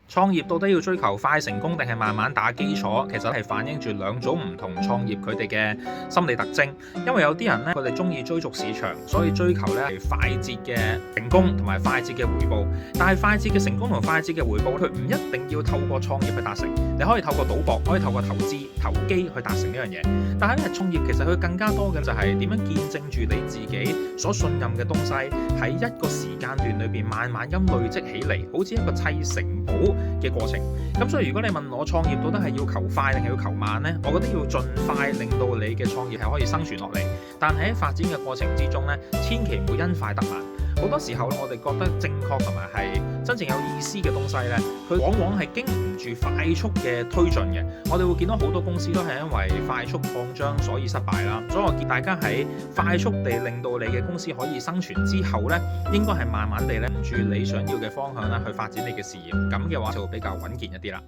創業到底要追求快成功定係慢慢打基礎？其實係反映住兩種唔同創業佢哋嘅心理特徵。因為有啲人呢，佢哋中意追逐市場，所以追求呢係快捷嘅成功同埋快捷嘅回報。但係快捷嘅成功同快捷嘅回報，佢唔一定要透過創業去達成。你可以透過賭博，可以透過投資、投機去達成呢樣嘢。但係咧，創業其實佢更加多嘅就係點樣見證住你自己所信任嘅東西喺一個時間段裏邊慢慢咁累積起嚟，好似一個砌城堡嘅過程。咁所以如果你問我創業到底係要求快定係要求慢呢？我覺得要盡快令到你嘅創業係可以生存落嚟。但係喺發展嘅過程之中呢，千祈唔好因快得慢。好多時候我哋覺得正確同埋係真正有意思嘅東西呢，佢往往係經唔住快速嘅推進嘅。我哋會見到好多公司都係因為快速擴張所以失敗啦。所以我建議大家喺快速地令到你嘅公司可以生存之後呢，應該係慢慢地咧，住你想要嘅方向啦，去發展你嘅事業。咁嘅話就會比較穩健一啲啦。